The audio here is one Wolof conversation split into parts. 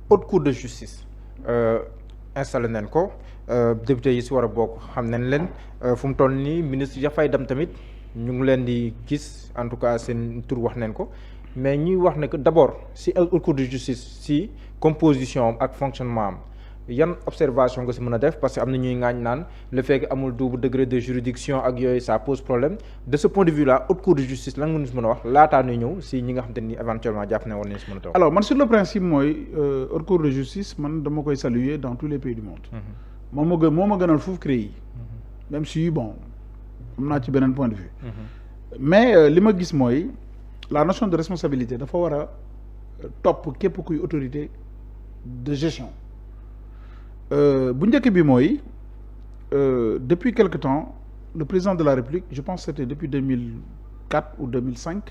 haute cour de justice installé nañ ko député yi si war a bokk xam nañ leen fu mu toll nii ministre ya fay dem tamit ñu ngi leen di gis en tout cas seen tur wax nañ ko mais ñuy wax ne que d'abord si haute cour de justice si composition am ak fonctionnement am yan observation nga si mën a def parce que am na ñuy ŋaañ naan le fait que amul double degré de juridiction ak yooyu ça pose problème de ce point de vue là haute cour de justice lan nga ñu si mën a wax laataa ñuy ñëw si ñi nga xam te ni éventuellement jàpp ne war nañu si mën a toog. alors man sur le principe mooy haute cour de justice man dama koy saluer dans tous les pays du monde. moo ma gënal foofu CREI yi. même si bon am naa ci beneen point de vue. mais li ma gis mooy la notion de responsabilité dafa war a topp képp kuy autorité de gestion. bu njëkk bi mooy depuis quelque temps le président de la République je pense que c'était depuis 2004 ou 2005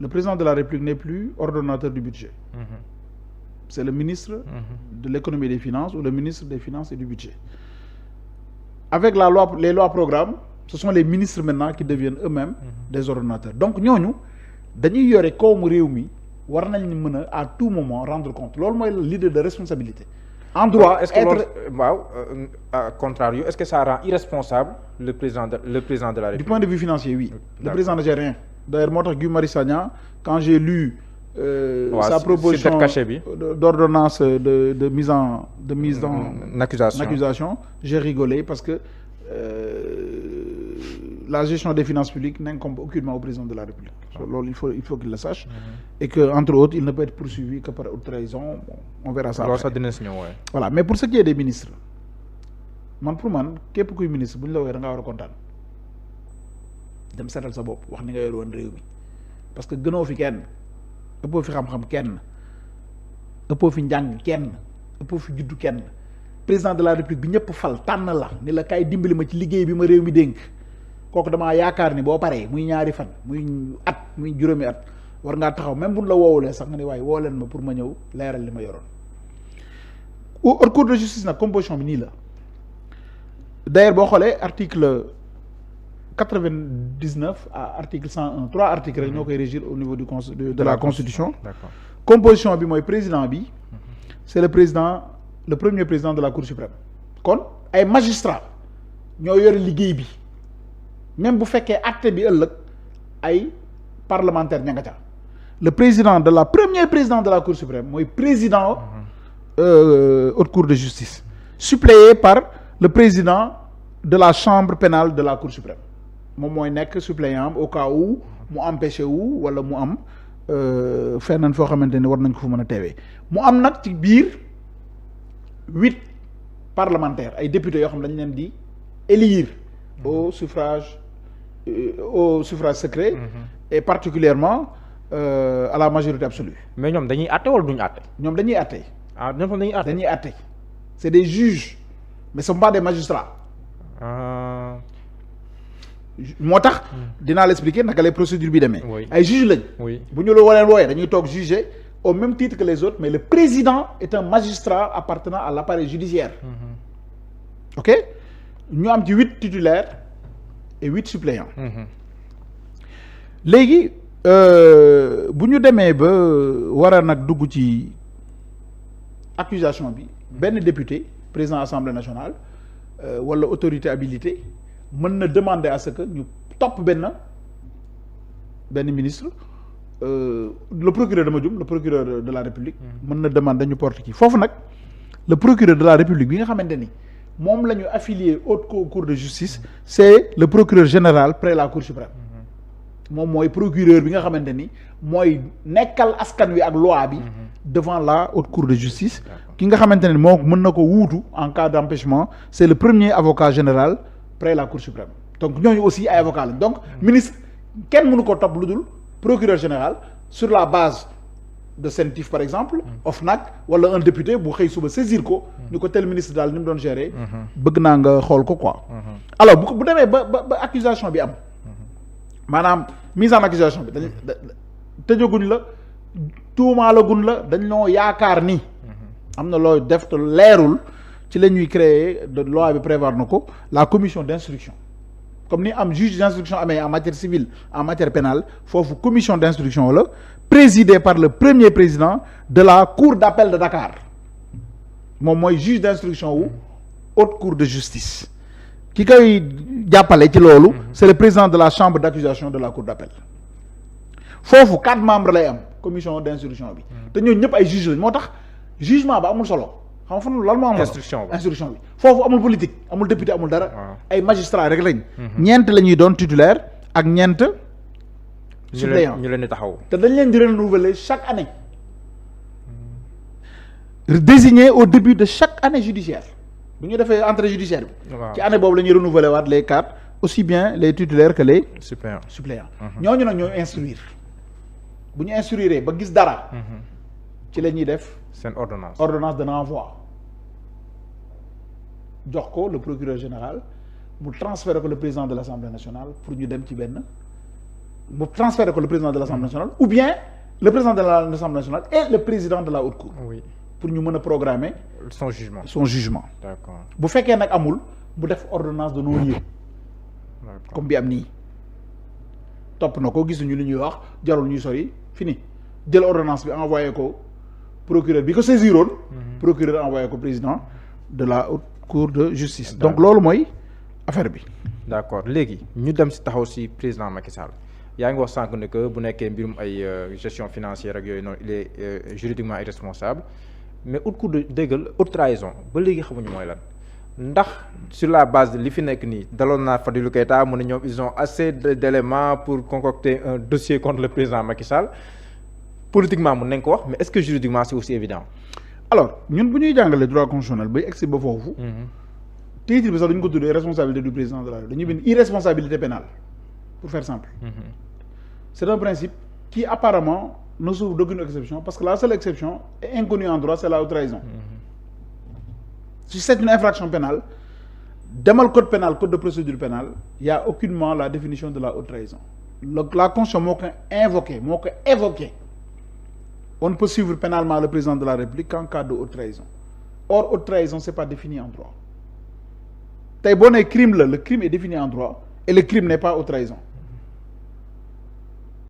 le président de la République n'est plus ordonnateur du budget. C'est le ministre de l'économie et des finances ou le ministre des finances et du budget. Avec les lois programmes ce sont les ministres maintenant qui deviennent eux-mêmes des ordonnateurs donc ñooñu dañuy yore koomu réew mi war nañ mën a à tout moment rendre compte loolu mooy l'idée de responsabilité. En droit, est-ce que waaw contrario est-ce que ça rend irresponsable le président de la République? Du point de vue financier, oui. Le président ne gère rien. D'ailleurs moo tax Guy Marius Sagna quand j'ai lu sa proposition d'ordonnance de mise en accusation, j'ai rigolé parce que la gestion des finances publiques n'incombe aucunement au président de la République. Loolu il faut qu'il le sache. Et que entre autres il ne peut être poursuivi que par haute trahison. On verra ça après. Voilà, mais pour ce qui est des ministres pour man képp kuy ministre bu ñu la woowee da ngaa war a kontaan dem seetal sa bopp wax ni nga yor woon réew mi parce que gënoo fi kenn ëppoo fi xam-xam kenn ëppoo fi njàng kenn ëppoo fi juddu kenn président de la République bi ñëpp fal tànn la ni la kay dimbali ma ci liggéey bi ma réew mi dénk kooku damaa yaakaar ni boo paree muy ñaari fan muy at muy juróomi at war ngaa taxaw même buñ la woowulee sax nga ne waaye woo leen ma pour ma ñëw leeral li ma yoroon. haute cour de justice nag composition bi nii la d'ailleurs boo xoolee article 99 à article 101 trois articles rek ñoo koy régir au niveau de la constitution. D'accord. Composition bi mooy président bi c'est le premier président de la Cour suprême kon ay magistrats ñoo yore liggéey bi même bu fekkee acte bi ëllëg ay parlementaires ña nga ca le premier président de la Cour suprême mooy président haute cour de justice suppléé par le président de la chambre pénale de la Cour suprême moom mooy nekk suppléant au cas où mu empêché wu wala mu am feneen foo xamante ni war nañ ko fa mën a teewee mu am nag ci biir 8 parlementaires ay députés yoo xam ne dañ leen di élire au suffrage secret et particulièrement à la majorité absolue. Mais ñoom dañuy àtte wala duñu àtte? ñoom dañuy àtte. Ah ñoom dañuy àtte. C'est des juges mais ce sont pas des magistrats. moo tax dinaa l'expliquer naka lay procédure bi demee. ay juges lañ. bu ñu la leen wooyee dañuy toog juger au même titre que les autres mais le président est un magistrat appartenant à l'appareil judiciaire. Ok ñu am ci 8 titulaires et 8 suppléants. léegi bu ñu demee ba war a nag dugg ci accusation bi benn député président assemblée nationale wala autorité habilitée mën na demander à ce que ñu topp benn ministre le procureur le procureur de la République mën na demander ñu porte kii foofu nag le procureur de la République bi nga xamante ni moom la ñu affilié haute cour de justice c'est le procureur général près la Cour suprême moom mooy procureur bi nga xamante ni mooy nekkal askan wi ak loi bi devant la haute cour de justice ki nga xamante ne moo mën na ko wuutu en cas d'empêchement c'est le premier avocat général près la Cour suprême donc ñooñu aussi ay avocats lañ donc ministre kenn mënu ko topp lu dul procureur général sur la base de CENTIF par exemple OFNAC wala un député bu xëy suba saisir ko ñu ko tel ministre daal ni mu doon gérer bëgg naa nga xool ko quoi alors bu demee ba accusation bi am maanaam mise en accusation bi dañ tëjaguñ la tuumaalaguñ la dañ noo yaakaar ni am na looy def te leerul ci la ñuy créer de loi bi prévoir na ko la commission d'instruction comme ni am juge d'instruction amee en matière civile en matière pénale foofu commission d'instruction la présidée par le premier président de la cour d'appel de Dakar moom mooy juge d'instruction wu haute cour de justice ki koy jàppale ci loolu c'est le président de la chambre d'accusation de la cour d'appel foofu 4 membres lay am commission d'instruction bi te ñooñu ñëpp ay juges lañ moo tax jugement ba amul solo xam nga fan lan moo am instruction bi foofu amul politique amul député amul dara ay magistrats rek lañ ñeent la ñuy doon titulaire ak ñeent suppléant ñu leen di taxaw te dañ leen di renouveler chaque année désigné au début de chaque année judiciaire bu ñu defee entrée judiciaire bi ci année boobu la ñuy renouveler waat les 4 aussi bien les titulaires que les suppléants ñooñu nag ñooy instruire bu ñu instruire ba gis dara ci la ñuy def seen ordonnance de renvoi jox ko le procureur général mu transférer ko le président de l'Assemblée nationale pour ñu dem ci benn mu transférer ko le président de l'Assemblée nationale ou bien le président de l'Assemblée nationale et le président de la haute cour pour ñu mën a programmer son jugement d'accord bu fekkee nag amul mu def ordonnance de non-lieu comme bi am nii topp na ko gisuñu li ñuy wax jarul ñuy sori fini jël ordonnance bi envoyé ko procureur bi ko saisiroon procureur envoyé ko président de la haute cour de justice donc loolu mooy affaire bi d'accord léegi ñu dem si taxaw si président Macky Sall yaa ngi wax sànq ne que bu nekkee mbirum ay gestion financière ak yooyu noonu il est juridiquement irresponsable mais haute cour de déggal haute trahison ba léegi xamuñu mooy lan ndax sur la base de li fi nekk nii daloon naa Fadilou Keita mu ne ñoom ils ont assez d'éléments pour concocter un dossier contre le président Macky Sall politiquement mun nañ ko wax mais est-ce que juridiquement c'est aussi évident alors ñun bu ñuy jàngale droit constitutionnel bay egsi ba foofu titre bi sax dañu ko tuddee responsabilité du président de la République dañuy bind irresponsabilité pénale pour faire simple c'est un principe qui apparemment ne souffre d'aucune exception parce que la seule exception est inconnue en droit c'est la haute trahison si c'est une infraction pénale demal code pénal code de procédure pénale il y a aucunement la définition de la haute trahison la Constitution moo ko invoqué moo ko évoqué on ne peut suivre pénalement le président de la République qu'en cas de haute trahison or haute trahison c'est pas défini en droit tey boo nee crime la le crime est défini en droit et le crime n'est pas haute trahison